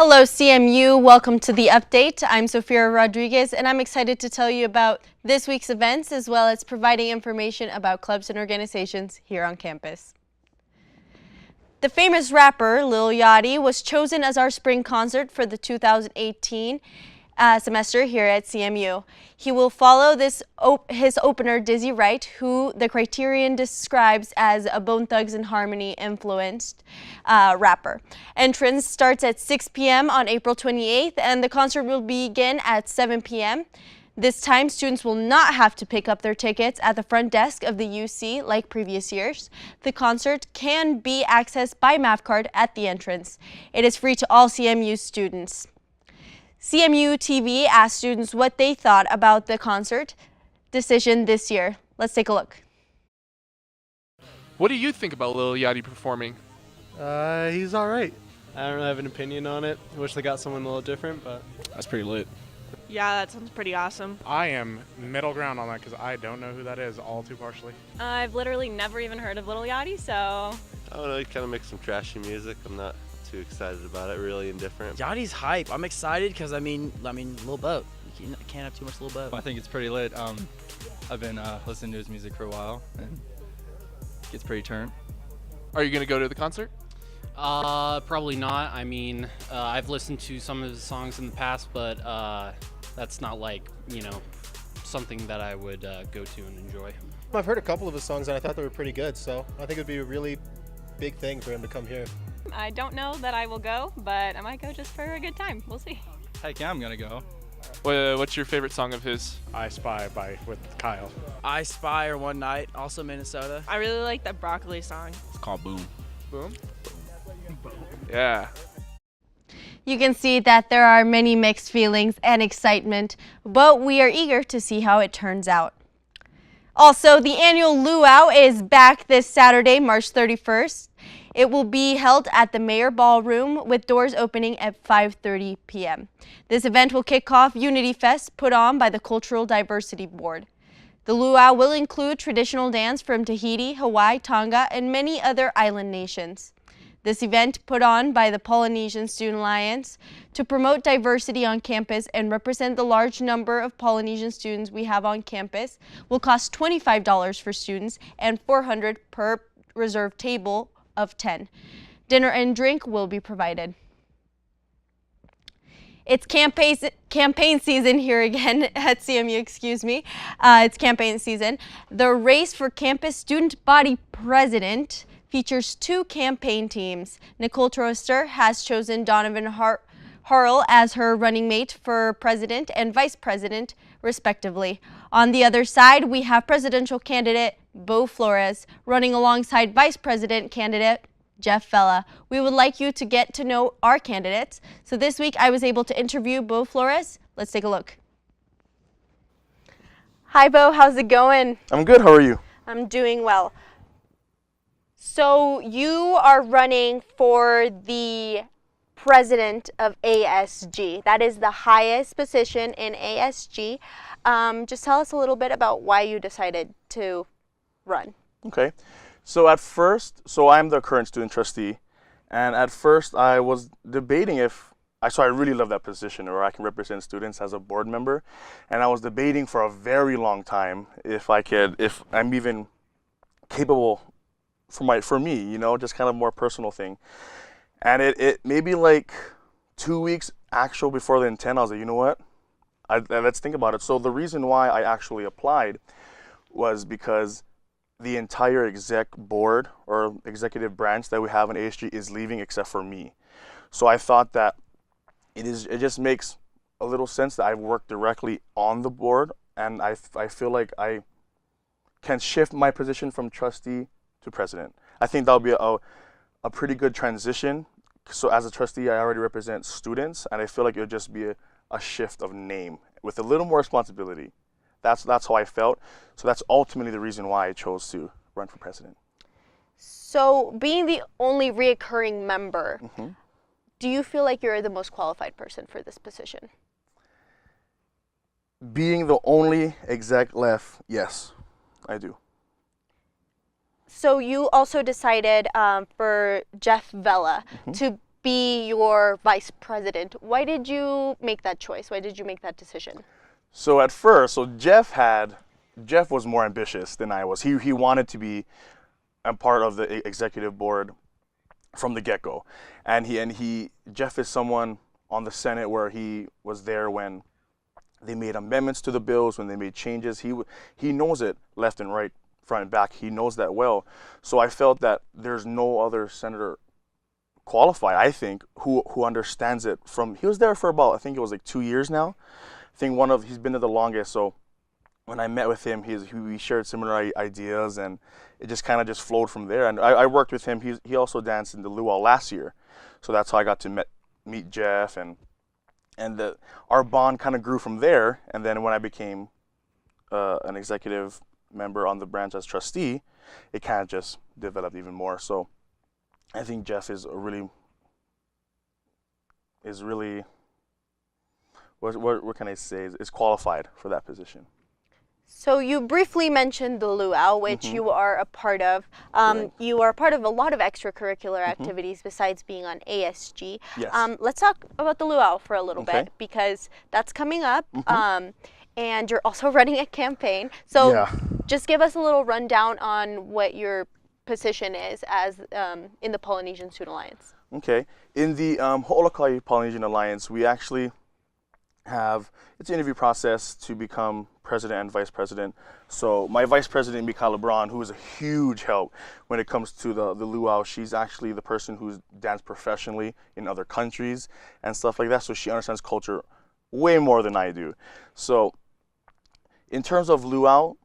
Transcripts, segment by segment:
Hello CMU, welcome to the update. I'm Sofia Rodriguez and I'm excited to tell you about this week's events as well as providing information about clubs and organizations here on campus. The famous rapper Lil Yachty was chosen as our spring concert for the 2018 semester here at CMU. He will follow his opener Dizzy Wright, who the Criterion describes as a Bone Thugs and Harmony influenced rapper. Entrance starts at 6 p.m. on April 28th and the concert will begin at 7 p.m. This time, students will not have to pick up their tickets at the front desk of the UC like previous years. The concert can be accessed by MapCard at the entrance. It is free to all CMU students. CMU TV asked students what they thought about the concert decision this year. Let's take a look. What do you think about Lil Yachty performing? He's all right. I don't really have an opinion on it. I wish they got someone a little different, but That's pretty lit. Yeah, that sounds pretty awesome. I am middle ground on that because I don't know who that is all too partially. I've literally never even heard of Lil Yachty, so... I don't know, he kind of makes some trashy music. I'm not too excited about it, really indifferent. Yachty's hype. I'm excited because I mean, Lil Boat. You can't have too much Lil Boat. I think it's pretty lit. I've been listening to his music for a while, and it gets pretty turned. Are you going to go to the concert? Probably not. I mean, I've listened to some of his songs in the past, but that's not like, something that I would go to and enjoy. I've heard a couple of his songs and I thought they were pretty good, so I think it would be a really big thing for him to come here. I don't know that I will go, but I might go just for a good time. We'll see. Heck yeah, I'm gonna go. What's your favorite song of his? I Spy with Kyle. I Spy or One Night, also Minnesota. I really like that Broccoli song. It's called Boom. Boom? Yeah. You can see that there are many mixed feelings and excitement, but we are eager to see how it turns out. Also, the annual Luau is back this Saturday, March 31st. It will be held at the Mayor Ballroom with doors opening at 5:30 p.m. This event will kick off Unity Fest put on by the Cultural Diversity Board. The Luau will include traditional dance from Tahiti, Hawaii, Tonga, and many other island nations. This event, put on by the Polynesian Student Alliance to promote diversity on campus and represent the large number of Polynesian students we have on campus, will cost $25 for students and $400 per reserved table of 10. Dinner and drink will be provided. It's campaign season here again at CMU, excuse me. It's campaign season. The race for campus student body president features two campaign teams. Nicole Troster has chosen Donovan Harrell as her running mate for president and vice president, respectively. On the other side, we have presidential candidate Beau Flores running alongside vice president candidate Jeff Vela. We would like you to get to know our candidates. So this week I was able to interview Beau Flores. Let's take a look. Hi Beau, how's it going? I'm good, how are you? I'm doing well. So you are running for the president of ASG. That is the highest position in ASG. Just tell us a little bit about why you decided to run. Okay, so I'm the current student trustee, and at first I was debating I really love that position where I can represent students as a board member, and I was debating for a very long time if I'm even capable for me, just kind of more personal thing. And it maybe like 2 weeks actual before the intent, I was like, you know what? Let's think about it. So the reason why I actually applied was because the entire exec board or executive branch that we have in ASG is leaving except for me. So I thought that it just makes a little sense that I work directly on the board, and I feel like I can shift my position from trustee to president. I think that'll be a pretty good transition. So as a trustee, I already represent students, and I feel like it would just be a shift of name with a little more responsibility. That's how I felt. So that's ultimately the reason why I chose to run for president. So being the only reoccurring member, do you feel like you're the most qualified person for this position? Being the only exec left, yes, I do. So you also decided for Jeff Vela to be your vice president. Why did you make that choice? Why did you make that decision? So at first, Jeff was more ambitious than I was. He wanted to be a part of the executive board from the get-go, and Jeff is someone on the Senate where he was there when they made amendments to the bills, when they made changes. He knows it left and right, front and back. He knows that well. So I felt that there's no other senator qualified, I think, who understands it. He was there for about, I think it was like 2 years now. I think he's been there the longest. So when I met with him, we shared similar ideas, and it just kind of just flowed from there. And I worked with him. He also danced in the luau last year, so that's how I got to meet Jeff, and our bond kind of grew from there. And then when I became an executive member on the branch as trustee, it kind of just developed even more. So I think Jeff is really what can I say, is qualified for that position. So you briefly mentioned the luau, which you are a part of. You are part of a lot of extracurricular activities besides being on ASG. Yes. Let's talk about the luau for a little bit, because that's coming up, and you're also running a campaign. So just give us a little rundown on what your position is as in the Polynesian Student Alliance. Okay. In the Ho'olaka'i Polynesian Alliance, we actually it's an interview process to become president and vice president. So my vice president, Mikala Braun, who is a huge help when it comes to the luau, she's actually the person who's danced professionally in other countries and stuff like that. So she understands culture way more than I do. So in terms of luau,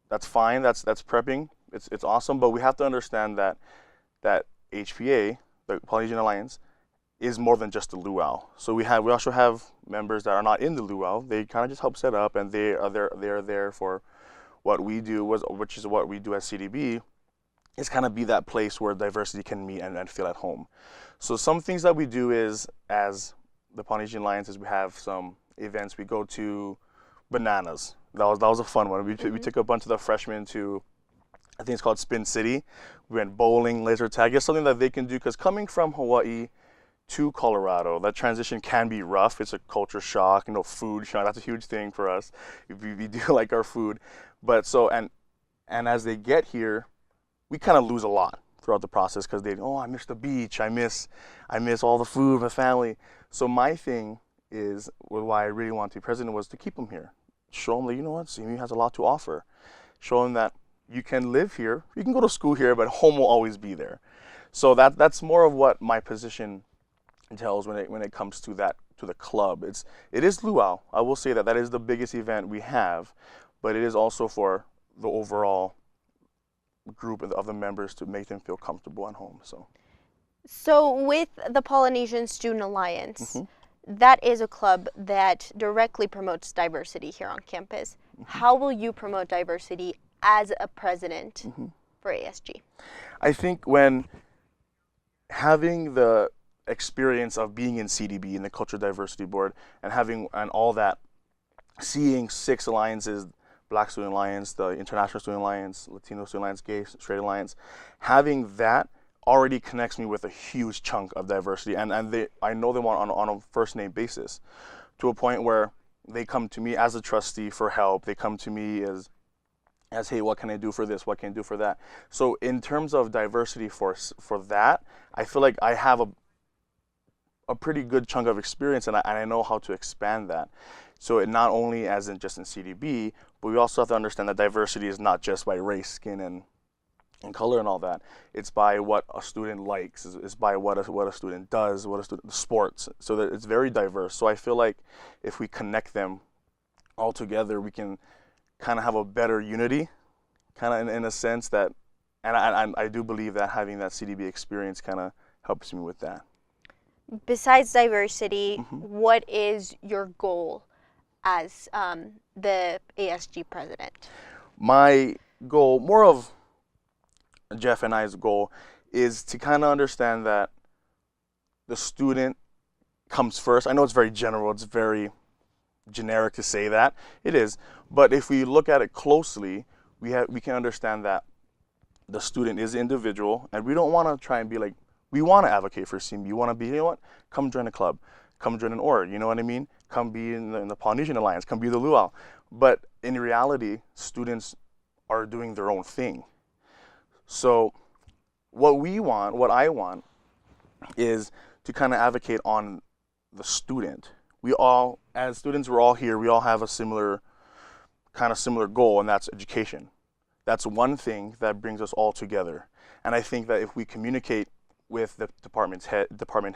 that's fine. That's prepping. It's awesome. But we have to understand that HPA, the Polynesian Alliance, is more than just the luau. So we also have members that are not in the luau. They kind of just help set up, and they are there for what we do, which is what we do at CDB, is kind of be that place where diversity can meet and feel at home. So some things that we do is, as the Polynesian Alliance, is we have some events. We go to Bananas. That was a fun one. We took a bunch of the freshmen to, I think it's called Spin City. We went bowling, laser tag. It's something that they can do, because coming from Hawaii to Colorado, that transition can be rough. It's a culture shock, food shock. That's a huge thing for us. We do like our food, but and as they get here, we kind of lose a lot throughout the process, because I miss the beach, I miss all the food, my family. So my thing is, why I really want to be president, was to keep them here, show them that CMU has a lot to offer, show them that you can live here, you can go to school here, but home will always be there. So that's more of what my position entails when it comes to the club. It is luau. I will say that is the biggest event we have, but it is also for the overall group of the members, to make them feel comfortable and home. So with the Polynesian Student Alliance, that is a club that directly promotes diversity here on campus. How will you promote diversity as a president for ASG? I think when having the experience of being in CDB, in the Cultural Diversity Board, and all that, seeing 6 alliances, Black Student Alliance, the International Student Alliance, Latino Student Alliance, Gay Straight Alliance, having that already connects me with a huge chunk of diversity, and I know them on a first name basis, to a point where they come to me as a trustee for help. They come to me as hey, what can I do for this? What can I do for that? So in terms of diversity for that, I feel like I have a pretty good chunk of experience, and I know how to expand that. So it not only just in CDB, but we also have to understand that diversity is not just by race, skin, and color and all that. It's by what a student likes. It's by what a student does, sports. So that it's very diverse. So I feel like if we connect them all together, we can kind of have a better unity, kind of in a sense that, and I do believe that having that CDB experience kind of helps me with that. Besides diversity, what is your goal as the ASG president? My goal, more of Jeff and I's goal, is to kind of understand that the student comes first. I know it's very general, it's very generic to say that. It is. But if we look at it closely, we can understand that the student is individual, and we don't want to try and be like We want to advocate for CMU. You want to be, you know what? Come join a club. Come join an org, you know what I mean? Come be in the Polynesian Alliance. Come be the luau. But in reality, students are doing their own thing. So what I want is to kind of advocate on the student. We all, as students, we're all here. We all have a similar goal, and that's education. That's one thing that brings us all together. And I think that if we communicate with the department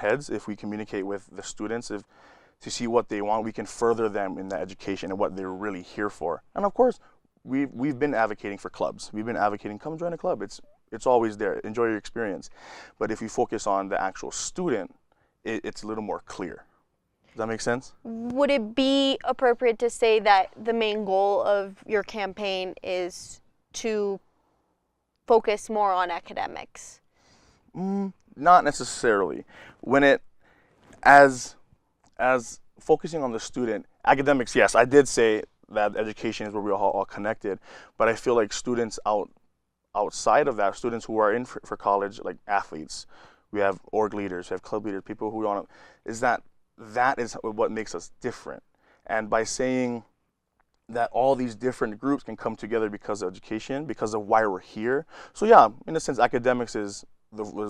heads, if we communicate with the students, to see what they want, we can further them in that education and what they're really here for. And of course, we've been advocating for clubs. We've been advocating, come join a club. It's always there. Enjoy your experience. But if you focus on the actual student, it's a little more clear. Does that make sense? Would it be appropriate to say that the main goal of your campaign is to focus more on academics? Not necessarily. As focusing on the student, academics, yes, I did say that education is where we're all connected, but I feel like students outside of that, students who are in for college, like athletes, we have org leaders, we have club leaders, people who want to, that is what makes us different. And by saying that all these different groups can come together because of education, because of why we're here. So yeah, in a sense, academics was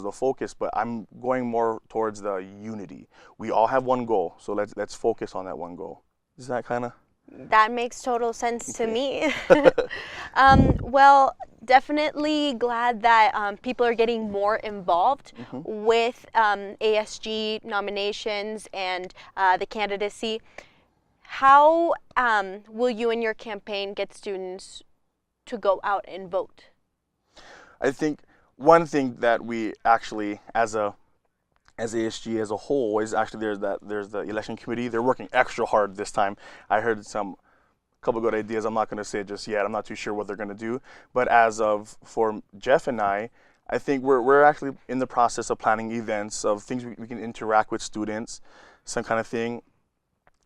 the focus, but I'm going more towards the unity. We all have one goal, so let's focus on that one goal. Is that kind of? That makes total sense to me. Well, definitely glad that people are getting more involved with ASG nominations and the candidacy. How will you and your campaign get students to go out and vote? I think one thing that we actually, as ASG as a whole, is actually there's the election committee. They're working extra hard this time. I heard a couple good ideas. I'm not going to say it just yet. I'm not too sure what they're going to do. But for Jeff and I think we're actually in the process of planning events, of things we can interact with students, some kind of thing,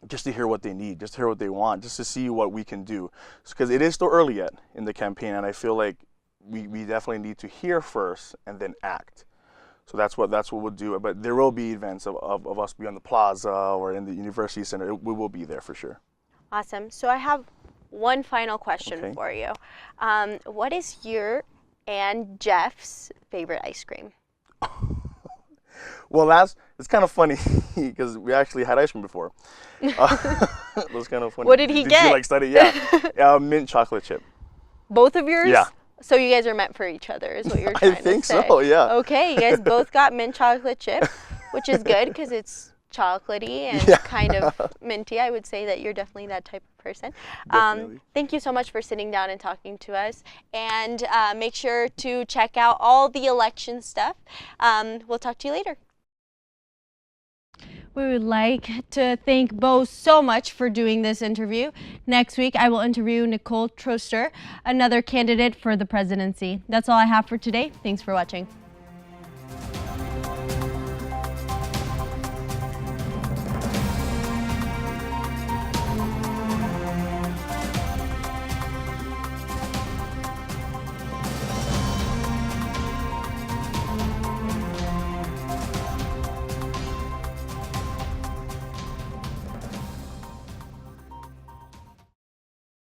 just to hear what they need, just to hear what they want, just to see what we can do. Because it is still early yet in the campaign, and I feel like we definitely need to hear first and then act. So that's what we'll do. But there will be events of us be on the plaza or in the university center. We will be there for sure. Awesome. So I have one final question for you. What is your and Jeff's favorite ice cream? Well, it's kind of funny because we actually had ice cream before. It was kind of funny. What did he get? Did you like study? Yeah, mint chocolate chip. Both of yours? Yeah. So you guys are meant for each other, is what you're trying to say. I think so, yeah. Okay, you guys both got mint chocolate chip, which is good because it's chocolatey and kind of minty. I would say that you're definitely that type of person. Thank you so much for sitting down and talking to us. And make sure to check out all the election stuff. We'll talk to you later. We would like to thank Bo so much for doing this interview. Next week, I will interview Nicole Troster, another candidate for the presidency. That's all I have for today. Thanks for watching.